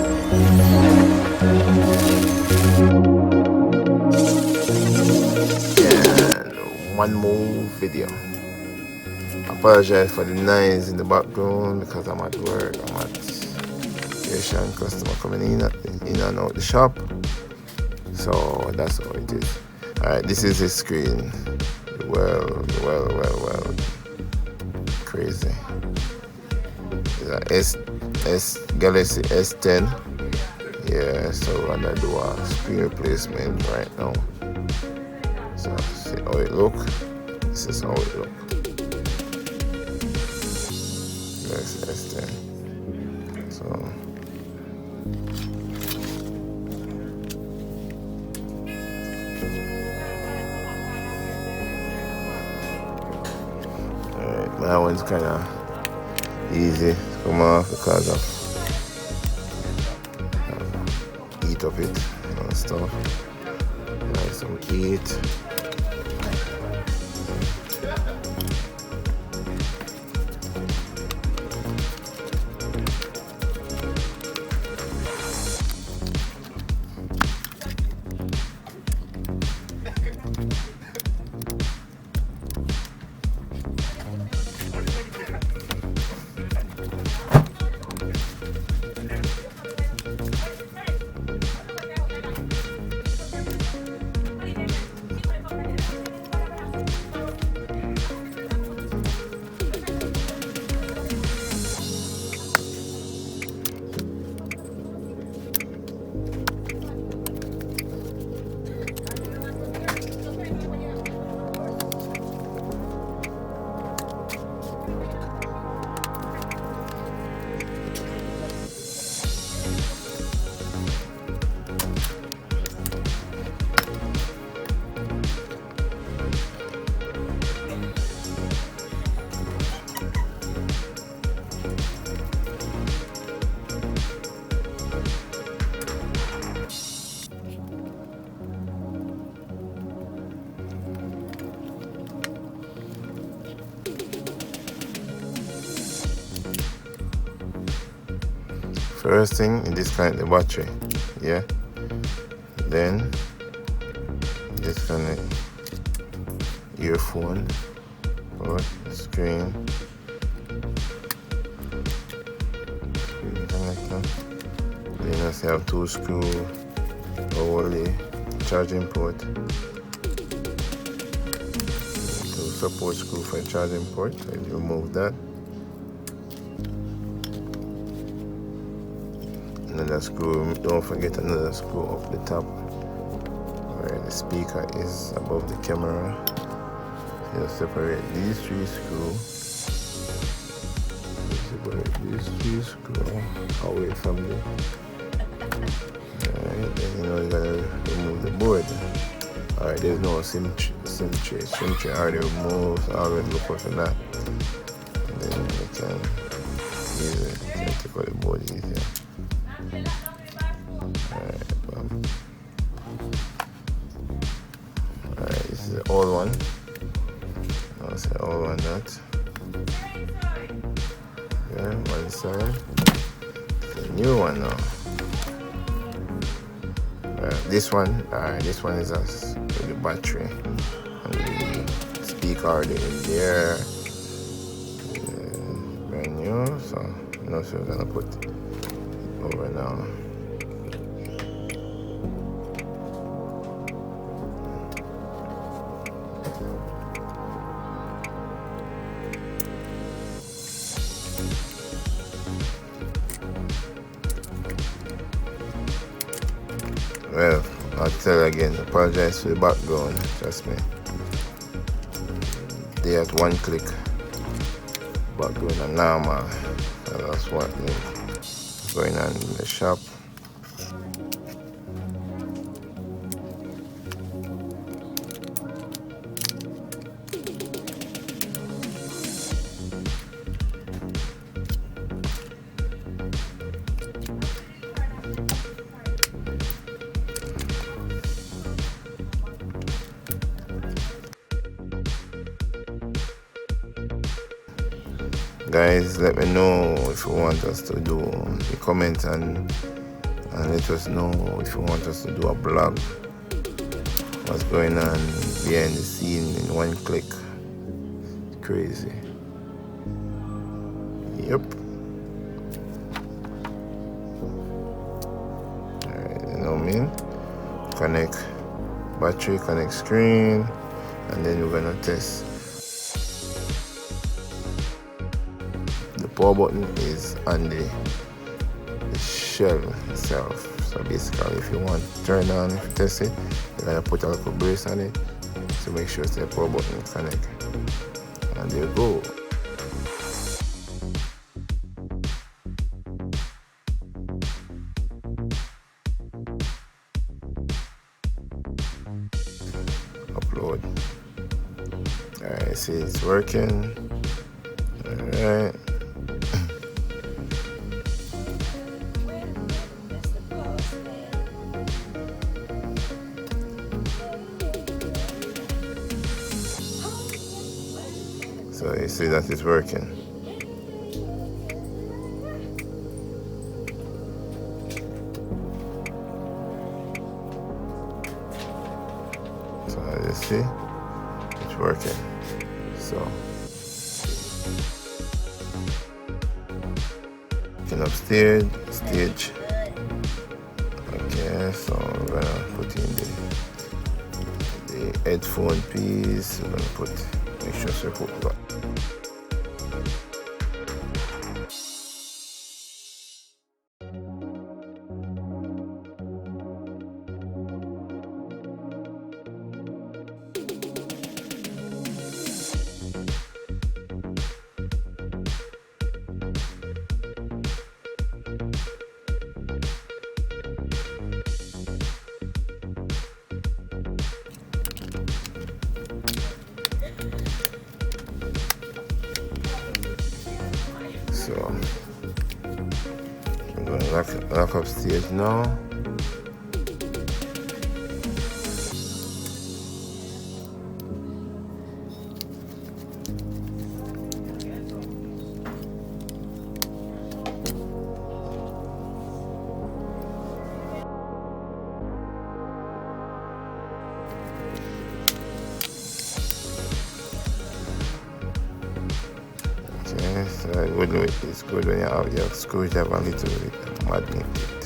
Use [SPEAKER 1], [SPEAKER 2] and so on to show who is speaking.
[SPEAKER 1] And one more video. Apologize for the noise in the background because I'm at work. I'm at Asian customer coming in and out the shop. So that's how it is. Alright, this is his screen. Well. Crazy. It's a Galaxy S10. Yeah, so we're gonna do a screen replacement right now. So see how it look. This is how it look. Galaxy S10. So alright, that one's kinda easy to come off because of heat of it and stuff. Like some heat. First thing, you disconnect the battery, yeah. Then disconnect earphone, put screen connector. Then you have two screws over the charging port, two support screw for the charging port. So you remove that. Another screw, don't forget another screw up the top where the speaker is above the camera. You separate these three screws. Separate these three screws away from the. Alright, then you know you gotta remove the board. Alright, there's no SIM tray already removed, so I already look for that. And then you can use it to take out the board easier. Alright, this is the old one. I'll say old one that. Yeah, one side. It's a new one now. This one is us with the battery and the speaker already in there. Brand new, so I'm not sure we're gonna put it over now. Well, I'll tell you again, apologize for the background, trust me. They at one click background and normal. So that's what is going on in the shop. Guys, let me know if you want us to do the comment and and let us know if you want us to do a blog. What's going on behind the scene in one click. Crazy. Yep. Alright, you know what I mean? Connect battery, connect screen, and then we're gonna test. The power button is on the shell itself. So basically, if you want to turn on, if you test it, you're gonna put a little brace on it. So make sure the power button connect. And there you go. Upload. Alright, see it's working. Alright. So you see that it's working. So as you see, it's working. So looking upstairs, stage. Okay, so we're gonna put in the headphone piece. We're gonna put, make sure we put that. So I'm going to lock up stage now. Okay, so it's good when you have your screwdriver and a little bit magnet.